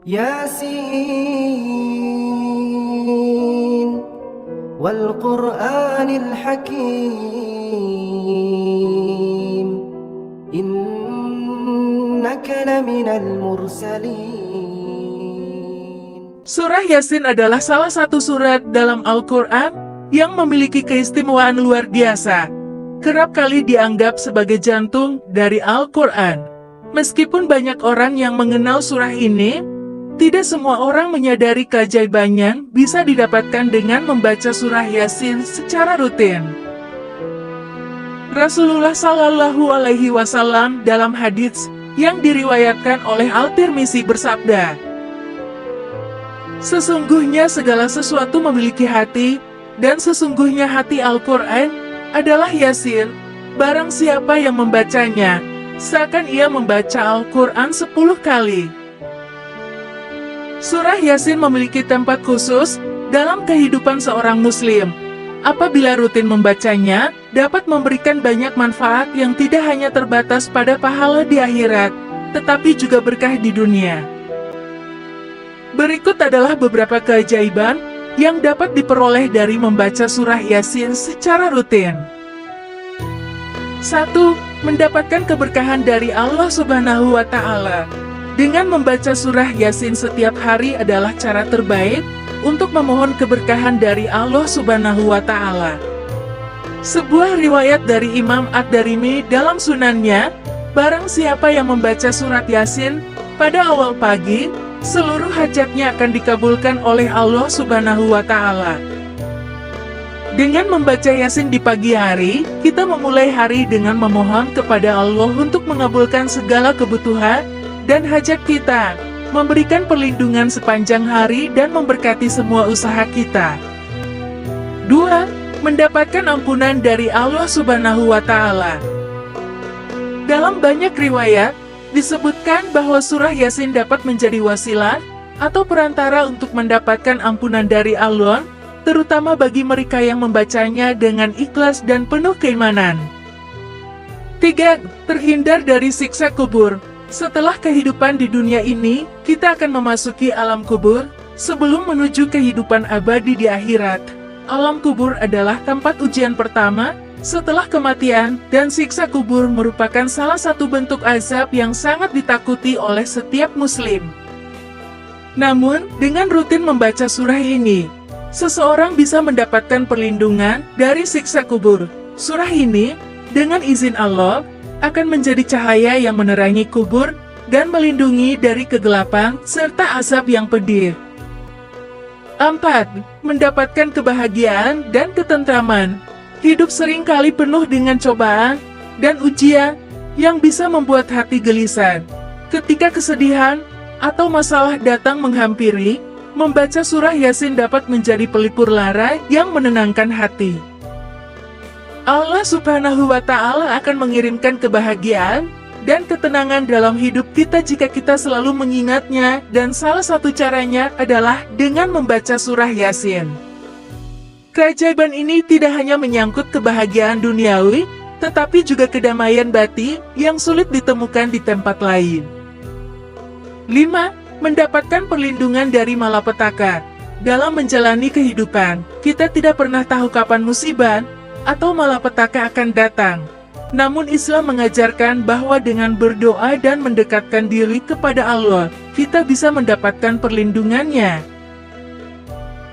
ياسين والقرآن الحكيم إنك لمن المرسلين. Surah Yasin adalah salah satu surat dalam Al-Quran yang memiliki keistimewaan luar biasa. Kerap kali dianggap sebagai jantung dari Al-Quran. Meskipun banyak orang yang mengenal surah ini, tidak semua orang menyadari keajaibannya bisa didapatkan dengan membaca surah Yasin secara rutin. Rasulullah Shallallahu Alaihi Wasallam dalam hadits yang diriwayatkan oleh Al-Tirmizi bersabda, "Sesungguhnya segala sesuatu memiliki hati, dan sesungguhnya hati Al-Quran adalah Yasin. Barang siapa yang membacanya, seakan ia membaca Al-Quran 10 kali." Surah Yasin memiliki tempat khusus dalam kehidupan seorang muslim. Apabila rutin membacanya, dapat memberikan banyak manfaat yang tidak hanya terbatas pada pahala di akhirat, tetapi juga berkah di dunia. Berikut adalah beberapa keajaiban yang dapat diperoleh dari membaca surah Yasin secara rutin. 1. Mendapatkan keberkahan dari Allah Subhanahu wa Ta'ala. Dengan membaca surah Yasin setiap hari adalah cara terbaik untuk memohon keberkahan dari Allah Subhanahu wa Ta'ala. Sebuah riwayat dari Imam Ad-Darimi dalam sunannya, barang siapa yang membaca surat Yasin pada awal pagi, seluruh hajatnya akan dikabulkan oleh Allah Subhanahu wa Ta'ala. Dengan membaca Yasin di pagi hari, kita memulai hari dengan memohon kepada Allah untuk mengabulkan segala kebutuhan dan hajat kita, memberikan perlindungan sepanjang hari dan memberkati semua usaha kita. 2. Mendapatkan ampunan dari Allah Subhanahu wa Ta'ala. Dalam banyak riwayat, disebutkan bahwa surah Yasin dapat menjadi wasilah atau perantara untuk mendapatkan ampunan dari Allah, terutama bagi mereka yang membacanya dengan ikhlas dan penuh keimanan. 3. Terhindar dari siksa kubur. Setelah kehidupan di dunia ini, kita akan memasuki alam kubur sebelum menuju kehidupan abadi di akhirat. Alam kubur adalah tempat ujian pertama setelah kematian, dan siksa kubur merupakan salah satu bentuk azab yang sangat ditakuti oleh setiap muslim. Namun, dengan rutin membaca surah ini, seseorang bisa mendapatkan perlindungan dari siksa kubur. Surah ini, dengan izin Allah, akan menjadi cahaya yang menerangi kubur dan melindungi dari kegelapan serta azab yang pedih. 4. Mendapatkan kebahagiaan dan ketentraman. Hidup seringkali penuh dengan cobaan dan ujian yang bisa membuat hati gelisah. Ketika kesedihan atau masalah datang menghampiri, membaca surah Yasin dapat menjadi pelipur lara yang menenangkan hati. Allah Subhanahu wa Ta'ala akan mengirimkan kebahagiaan dan ketenangan dalam hidup kita jika kita selalu mengingatnya, dan salah satu caranya adalah dengan membaca surah Yasin. Keajaiban ini tidak hanya menyangkut kebahagiaan duniawi, tetapi juga kedamaian batin yang sulit ditemukan di tempat lain. 5. Mendapatkan perlindungan dari malapetaka. Dalam menjalani kehidupan, kita tidak pernah tahu kapan musibah atau malapetaka akan datang. Namun Islam mengajarkan bahwa dengan berdoa dan mendekatkan diri kepada Allah, kita bisa mendapatkan perlindungannya.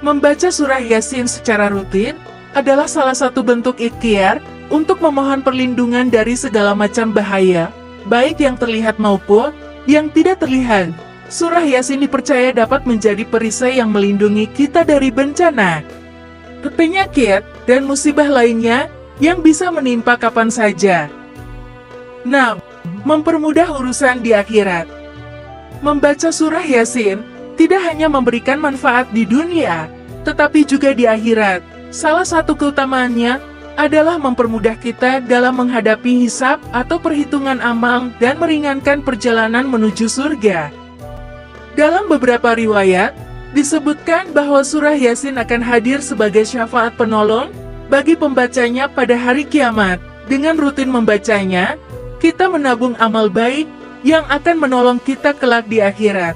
Membaca surah Yasin secara rutin adalah salah satu bentuk ikhtiar untuk memohon perlindungan dari segala macam bahaya, baik yang terlihat maupun yang tidak terlihat. Surah Yasin dipercaya dapat menjadi perisai yang melindungi kita dari bencana, penyakit, dan musibah lainnya yang bisa menimpa kapan saja. 6. Mempermudah urusan di akhirat. Membaca surah Yasin tidak hanya memberikan manfaat di dunia, tetapi juga di akhirat. Salah satu keutamaannya adalah mempermudah kita dalam menghadapi hisab atau perhitungan amal dan meringankan perjalanan menuju surga. Dalam beberapa riwayat, disebutkan bahwa surah Yasin akan hadir sebagai syafaat penolong bagi pembacanya pada hari kiamat. Dengan rutin membacanya, kita menabung amal baik yang akan menolong kita kelak di akhirat.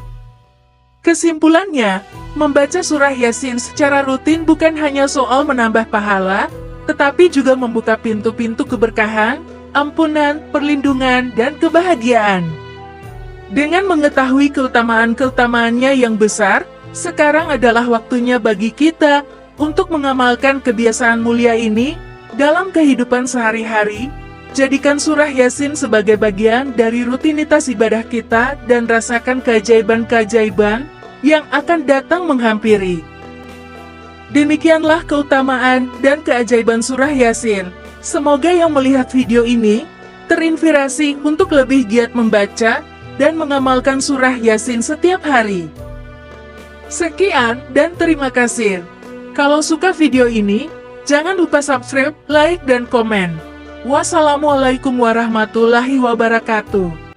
Kesimpulannya, membaca surah Yasin secara rutin bukan hanya soal menambah pahala, tetapi juga membuka pintu-pintu keberkahan, ampunan, perlindungan, dan kebahagiaan. Dengan mengetahui keutamaan-keutamaannya yang besar, sekarang adalah waktunya bagi kita untuk mengamalkan kebiasaan mulia ini dalam kehidupan sehari-hari. Jadikan surah Yasin sebagai bagian dari rutinitas ibadah kita dan rasakan keajaiban-keajaiban yang akan datang menghampiri. Demikianlah keutamaan dan keajaiban surah Yasin. Semoga yang melihat video ini terinspirasi untuk lebih giat membaca dan mengamalkan surah Yasin setiap hari. Sekian dan terima kasih. Kalau suka video ini, jangan lupa subscribe, like, dan komen. Wassalamualaikum warahmatullahi wabarakatuh.